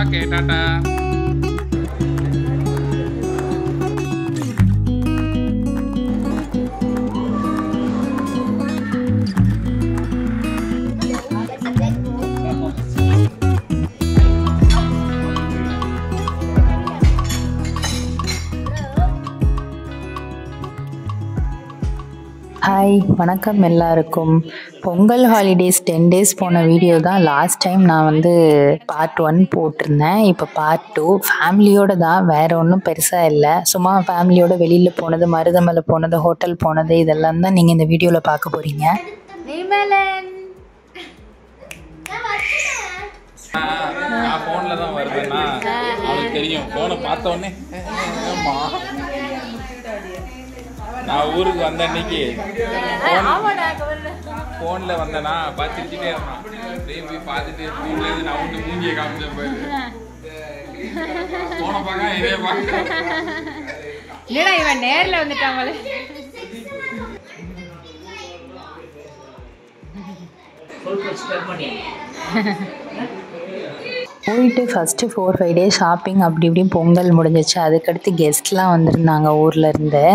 Okay Tata. Hi வணக்கம் எல்லாருக்கும். Pongal holidays 10 days போன வீடியோ தான் லாஸ்ட் டைம் நான் வந்து பார்ட் 1 போட்டிருந்தேன். இப்போ பார்ட் 2 ஃபேமிலியோடு தான், வேறு ஒன்றும் பெருசாக இல்லை. சும்மா ஃபேமிலியோடு வெளியில் போனது, மருதமலை போனது, ஹோட்டல் போனது, இதெல்லாம் தான் நீங்கள் இந்த வீடியோவில் பார்க்க போகிறீங்க. நான் ஃபோனில் தான் வருவேன்னா அவனுக்கு தெரியும். ஃபோனை பார்த்த உடனே நான் ஊருக்கு வந்த அன்னைக்கு ஃபோனில் வந்தேன்னா பார்த்துக்கிட்டே இருந்தான். போய் பார்த்துட்டு ஃபோன்லேருந்து நான் வந்து மூஞ்சியை காமிச்சேன் போயிரு. ஃபோனை பார்க்க இதே பார்க்க இல்லடா இவன் நேரில் வந்துட்டாங்களே. போயிட்டு ஃபஸ்ட்டு 4-5 days ஷாப்பிங் அப்படி இப்படின்னு பொங்கல் முடிஞ்சிச்சு. அதுக்கடுத்து கெஸ்ட்லாம் வந்திருந்தாங்க ஊர்லேருந்து.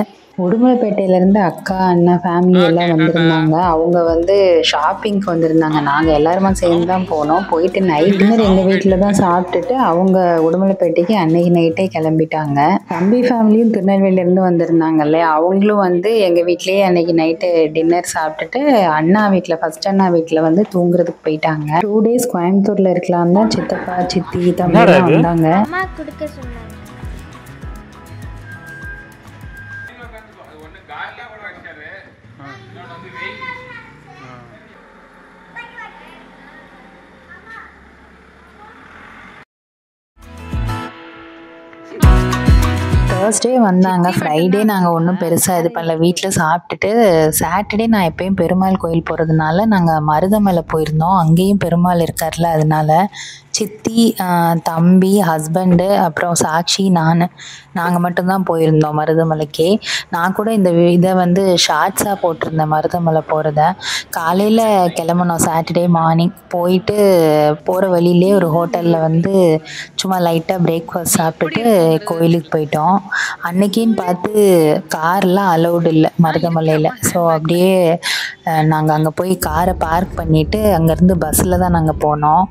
உடுமலைப்பேட்டையிலேருந்து அக்கா அண்ணா ஃபேமிலி எல்லாம் வந்திருந்தாங்க. அவங்க வந்து ஷாப்பிங்க்கு வந்திருந்தாங்க. நாங்கள் எல்லாருமா சேர்ந்து தான் போனோம். போயிட்டு நைட் டின்னர் எங்கள் வீட்டில் தான் சாப்பிட்டுட்டு அவங்க உடுமலைப்பேட்டைக்கு அன்னைக்கு நைட்டே கிளம்பிட்டாங்க. தம்பி ஃபேமிலியும் திருநெல்வேலியிலேருந்து வந்திருந்தாங்கல்ல, அவங்களும் வந்து எங்கள் வீட்லேயே அன்னைக்கு நைட்டு டின்னர் சாப்பிட்டுட்டு அண்ணா வீட்டில், ஃபஸ்ட் அண்ணா வீட்டில் வந்து தூங்குறதுக்கு போயிட்டாங்க. 2 days கோயம்புத்தூரில் இருக்கலாம் தான் சித்தப்பா சித்தி தம்பிலாம் வந்தாங்க. தேர்ஸ்டே வந்தாங்க. ஃப்ரைடே நாங்கள் ஒன்றும் பெருசாக இது பண்ணல, வீட்டில் சாப்பிட்டுட்டு சாட்டர்டே நான் எப்பயும் பெருமாள் கோயில் போகிறதுனால நாங்கள் மருதமலை போயிருந்தோம். அங்கேயும் பெருமாள் இருக்கார்ல, அதனால சித்தி தம்பி ஹஸ்பண்டு அப்புறம் சாட்சி நாங்கள் மட்டும்தான் போயிருந்தோம் மருதமலைக்கு. நான் கூட இந்த இதை வந்து ஷார்ட்ஸாக போட்டிருந்தேன் மருதமலை போகிறத. காலையில் கிளம்புனோம் சாட்டர்டே மார்னிங். போயிட்டு போகிற வழியிலே ஒரு ஹோட்டலில் வந்து சும்மா லைட்டாக பிரேக்ஃபாஸ்ட் சாப்பிட்டுட்டு கோயிலுக்கு போயிட்டோம். அன்னைக்கின்னு பார்த்து கார்லாம் அலௌடு இல்லை மருதமலையில். ஸோ அப்படியே நாங்கள் அங்கே போய் காரை பார்க் பண்ணிவிட்டு அங்கேருந்து பஸ்ஸில் தான் நாங்கள் போனோம்.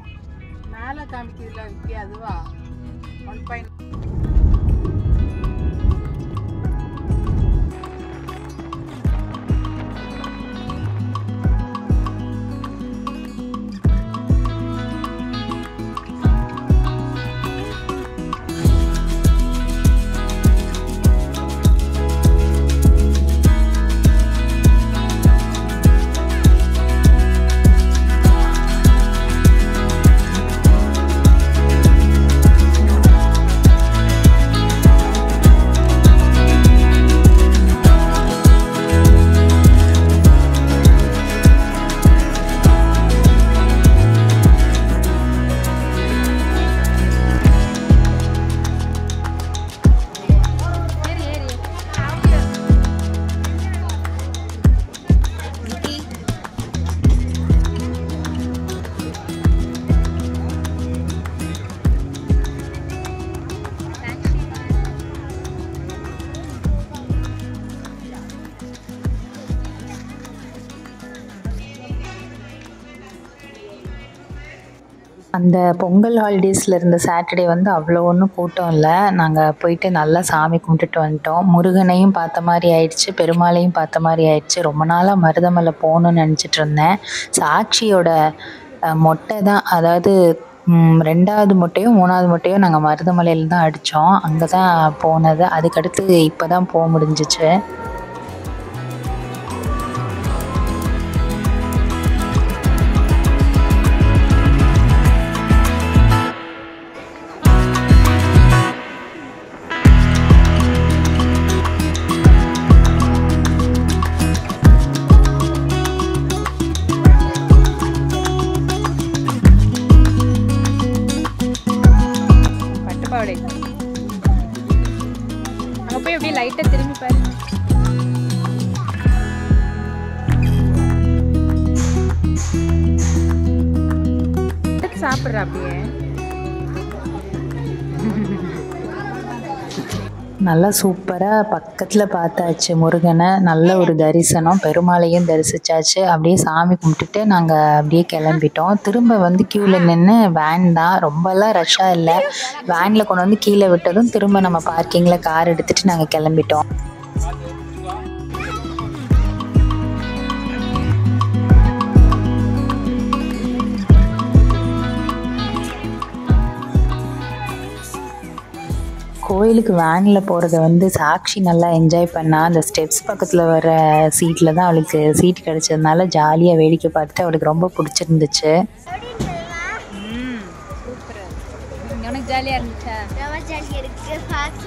அந்த பொங்கல் ஹாலிடேஸில் இருந்த சாட்டர்டே வந்து அவ்வளோ ஒன்றும் கூட்டம் இல்லை. நாங்கள் போயிட்டு நல்லா சாமி கும்பிட்டுட்டு வந்துட்டோம். முருகனையும் பார்த்த மாதிரி ஆயிடுச்சு, பெருமாளையும் பார்த்த மாதிரி ஆயிடுச்சு. ரொம்ப நாளாக மருதமலை போகணுன்னு நினச்சிட்டு இருந்தேன். சாட்சியோட மொட்டை தான், அதாவது 2வது மொட்டையோ 3வது மொட்டையோ நாங்கள் மருதமலையில் தான் அடித்தோம். அங்கே தான் போனது. அதுக்கடுத்து இப்போ தான் போக முடிஞ்சிச்சு. அங்கே போய் அப்படியே லைட்டாக திரும்பி பாரு. சாப்பிட்ற அப்படியே நல்லா சூப்பராக பக்கத்தில் பார்த்தாச்சு முருகனை. நல்ல ஒரு தரிசனம், பெருமாளையும் தரிசித்தாச்சு. அப்படியே சாமி கும்பிட்டுட்டு நாங்கள் அப்படியே கிளம்பிட்டோம். திரும்ப வந்து க்யூவில் நின்று வேன் தான், ரொம்பலாம் ரஷ்ஷாக இல்லை. வேனில் கொண்டு வந்து கீழே விட்டதும் திரும்ப நம்ம பார்க்கிங்கில் கார் எடுத்துகிட்டு நாங்கள் கிளம்பிட்டோம். கோயிலுக்கு வேனில் போகிறத வந்து சாக்ஷி நல்லா என்ஜாய் பண்ணா. அந்த ஸ்டெப்ஸ் பக்கத்தில் வர சீட்டில் தான் அவளுக்கு சீட் கிடச்சதுனால ஜாலியாக வேடிக்கை பார்த்துட்டு அவளுக்கு ரொம்ப பிடிச்சிருந்துச்சு. உனக்கு ஜாலியாக இருந்துச்சா? ரொம்ப ஜாலியாக இருக்குது. ஃபர்ஸ்ட்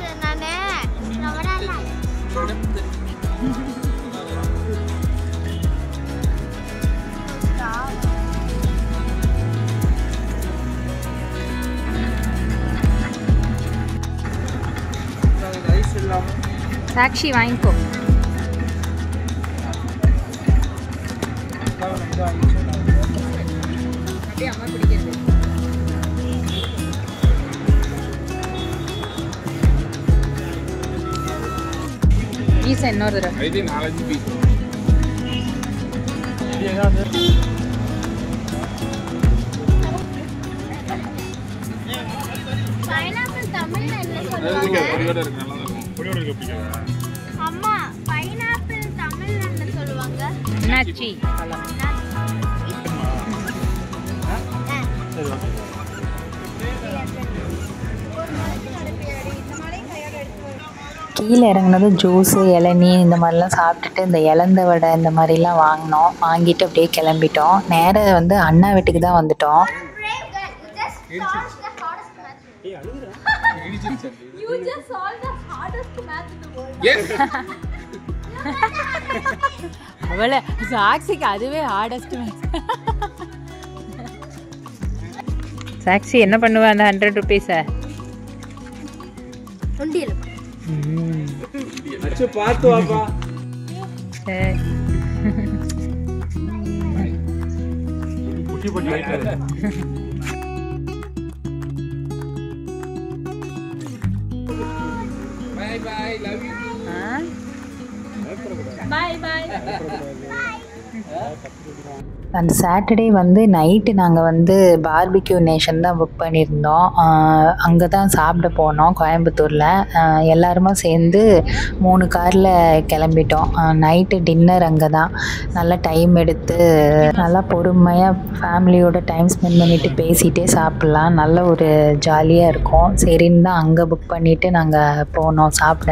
சாக்ஷி வாங்கிக்கோ. அப்படியே அம்மா பிடிக்கிறது. பீஸ் இன்னொரு தடவை இது 4-5 பீஸ். பைனாப்பிள் தமிழ்ல என்ன சொல்லுவாங்க? அம்மா பைனாப்பிள் தமிழ்ல என்ன சொல்லுவாங்க? என்னாச்சி கீழே இறங்குனதும் ஜூஸு, இளநீ இந்த மாதிரிலாம் சாப்பிட்டுட்டு இந்த இலந்த வடை இந்த மாதிரிலாம் வாங்கினோம். வாங்கிட்டு அப்படியே கிளம்பிட்டோம். நேராக வந்து அண்ணா வீட்டுக்கு தான் வந்துட்டோம். அவளை சாக்ஷிக்கு அதுவே ஹார்டஸ்ட் மேட்ச். சாக்ஷி என்ன பண்ணுவா அந்த 100 ருபீஸை? உண்டியல். அச்சு பார்த்து வாப்பா. குட்டி போட்டு வைக்காத. Bye bye, love you. பாய் பாய். அந்த சாட்டர்டே வந்து நைட்டு நாங்கள் வந்து பார்பிக்யூ நேஷன் தான் புக் பண்ணியிருந்தோம். அங்கே தான் சாப்பிட போனோம் கோயம்புத்தூரில். எல்லாருமா சேர்ந்து 3 காரில் கிளம்பிட்டோம். நைட்டு டின்னர் அங்கே தான். நல்லா டைம் எடுத்து நல்லா பொறுமையாக ஃபேமிலியோட டைம் ஸ்பெண்ட் பண்ணிவிட்டு பேசிகிட்டே சாப்பிட்லாம். நல்ல ஒரு ஜாலியாக இருக்கும். சரின்னு தான் அங்கே புக் பண்ணிவிட்டு நாங்கள் போனோம் சாப்பிட.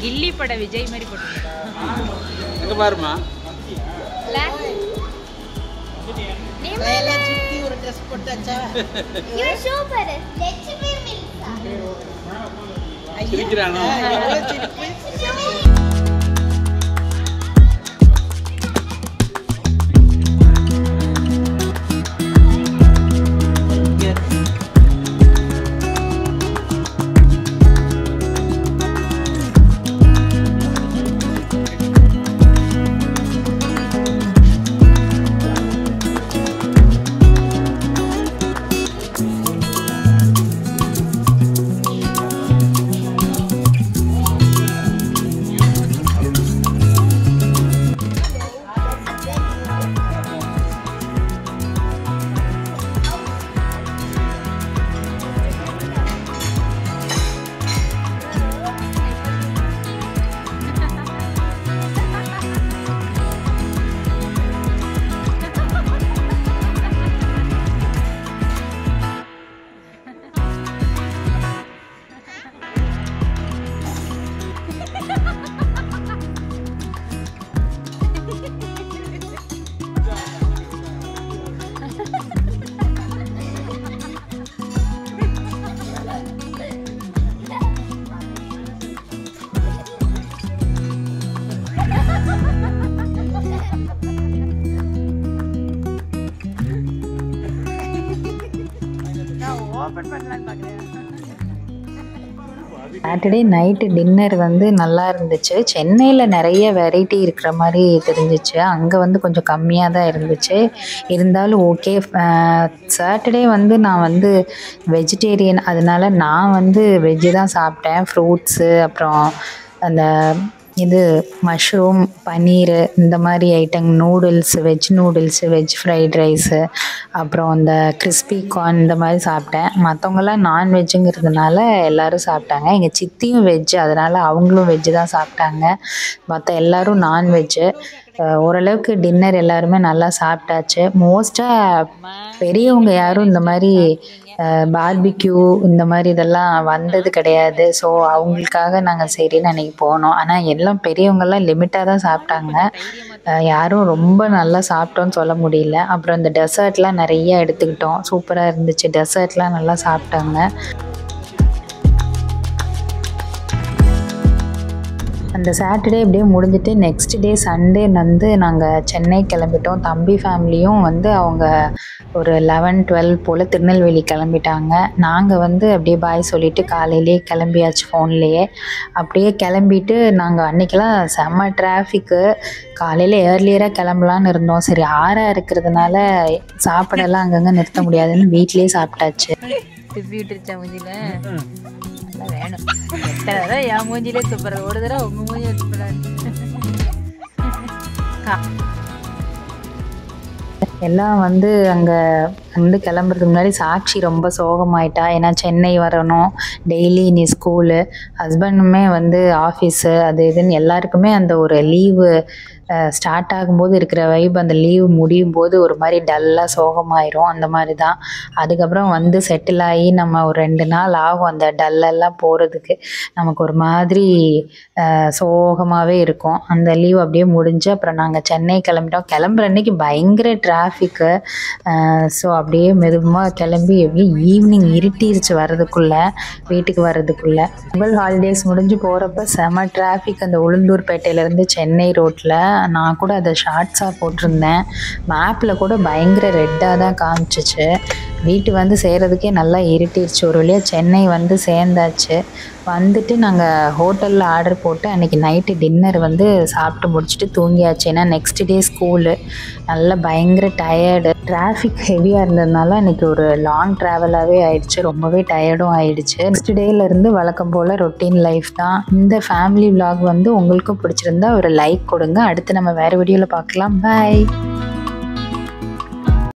கில்லி பட விஜய் மாதிரி போட்டு எங்க பாருமா. சூப்பர். லட்சுமி மில்சா. சிரிக்கிறானோ? ஓபன் பண்ணலாம்னு பாக்குறேன். சாட்டர்டே நைட்டு டின்னர் வந்து நல்லா இருந்துச்சு. சென்னையில் நிறைய வெரைட்டி இருக்கிற மாதிரி தெரிஞ்சிச்சு. அங்கே வந்து கொஞ்சம் கம்மியாக தான் இருந்துச்சு. இருந்தாலும் ஓகே. சாட்டர்டே வந்து நான் வந்து வெஜிடேரியன், அதனால நான் வந்து வெஜ்ஜு தான் சாப்பிட்டேன். ஃப்ரூட்ஸு, அப்புறம் அந்த இது மஷ்ரூம், பன்னீர், இந்த மாதிரி item, noodles, veg fried rice, அப்புறம் அந்த கிறிஸ்பி கார்ன், இந்த மாதிரி சாப்பிட்டேன். மற்றவங்களாம் நான்வெஜ்ஜுங்கிறதுனால எல்லோரும் சாப்பிட்டாங்க. எங்கள் சித்தியும் வெஜ்ஜு, அதனால் அவங்களும் வெஜ்ஜு தான் சாப்பிட்டாங்க. மற்ற எல்லோரும் நான்வெஜ்ஜு. ஓரளவுக்கு டின்னர் எல்லாருமே நல்லா சாப்பிட்டாச்சு. மோஸ்ட்டாக பெரியவங்க யாரும் இந்த மாதிரி பார்பிக்யூ இந்த மாதிரி இதெல்லாம் வந்தது கிடையாது. ஸோ அவங்களுக்காக நாங்கள் சரின்னு அன்றைக்கி போனோம். ஆனால் எல்லாம் பெரியவங்கெல்லாம் லிமிட்டாக தான் சாப்பிட்டாங்க. யாரும் ரொம்ப நல்லா சாப்பிட்டோன்னு சொல்ல முடியல. அப்புறம் இந்த டெசர்ட்லாம் நிறைய எடுத்துக்கிட்டோம். சூப்பராக இருந்துச்சு. டெசர்ட்லாம் நல்லா சாப்பிட்டாங்க. அந்த சாட்டர்டே அப்படியே முடிஞ்சிட்டு நெக்ஸ்ட் டே சண்டே வந்து நாங்கள் சென்னை கிளம்பிட்டோம். தம்பி ஃபேமிலியும் வந்து அவங்க ஒரு 11-12 போல் திருநெல்வேலி கிளம்பிட்டாங்க. நாங்கள் வந்து அப்படியே பாய் சொல்லிவிட்டு காலையிலே கிளம்பியாச்சு ஃபோன்லேயே. அப்படியே கிளம்பிட்டு நாங்கள் அன்றைக்கெல்லாம் செம்ம டிராஃபிக்கு. காலையில் ஏர்லியராக கிளம்பலான்னு இருந்தோம். சரி, ஆறாக இருக்கிறதுனால சாப்பிடலாம் அங்கங்கே நிறுத்த முடியாதுன்னு வீட்லேயே சாப்பிட்டாச்சு. துப்பி விட்டுருச்சா மூஞ்சில? நல்லா வேணும். எத்தனை தடவை என் மூஞ்சிலே துப்புற, ஒரு தடவை உங்கள் மூஞ்சில துப்புறாரு. எல்லாம் வந்து அங்கே வந்து கிளம்புறதுக்கு முன்னாடி சாக்ஷி ரொம்ப சோகமாயிட்டா. ஏன்னா சென்னை வரணும், டெய்லி நீ ஸ்கூலு, ஹஸ்பண்டுமே வந்து ஆஃபீஸு, அது இதுன்னு எல்லாருக்குமே அந்த ஒரு லீவு ஸ்டார்ட் ஆகும்போது இருக்கிற வைப் அந்த லீவு முடியும் போது ஒரு மாதிரி டல்லாக சோகமாயிரும். அந்த மாதிரி தான். அதுக்கப்புறம் வந்து செட்டில் ஆகி நம்ம ஒரு 2 நாள் ஆகும் அந்த டல்லெல்லாம் போகிறதுக்கு. நமக்கு ஒரு மாதிரி சோகமாகவே இருக்கும். அந்த லீவ் அப்படியே முடிஞ்சு அப்புறம் நாங்கள் சென்னை கிளம்பிட்டோம். கிளம்புற அன்றைக்கி பயங்கர டிராஃபிக்கு. ஸோ அப்படியே மெதுவாக கிளம்பி எப்படியும் ஈவினிங் இருட்டிருச்சு வர்றதுக்குள்ளே, வீட்டுக்கு வர்றதுக்குள்ளே. பொங்கல் ஹாலிடேஸ் முடிஞ்சு போகிறப்ப செம டிராஃபிக் அந்த உளுந்தூர்பேட்டையிலேருந்து சென்னை ரோட்டில். நான் கூட அதை ஷார்ட்ஸாக போட்டிருந்தேன். மேப்பில் கூட பயங்கர ரெட்டாக தான் காமிச்சிச்சு. வீட்டுக்கு வந்து சேர்கிறதுக்கே நல்லா இருட்டிருச்சு. ஒரு வழியாக சென்னை வந்து சேர்ந்தாச்சு. வந்துட்டு நாங்கள் ஹோட்டலில் ஆர்டர் போட்டு அன்றைக்கி நைட்டு டின்னர் வந்து சாப்பிட்டு முடிச்சுட்டு தூங்கியாச்சு. ஏன்னா நெக்ஸ்ட் டே ஸ்கூலு. நல்லா பயங்கர டயர்டு. டிராஃபிக் ஹெவியாக இருந்ததுனால அன்றைக்கி ஒரு லாங் ட்ராவலாகவே ஆயிடுச்சு. ரொம்பவே டயர்டும் ஆயிடுச்சு. நெக்ஸ்ட் டேலேருந்து வழக்கம் போல் ரொட்டீன் லைஃப் தான். இந்த ஃபேமிலி விலாக் வந்து உங்களுக்கும் பிடிச்சிருந்தா ஒரு லைக் கொடுங்க. அடுத்து நம்ம வேறு வீடியோவில் பார்க்கலாம். பாய்.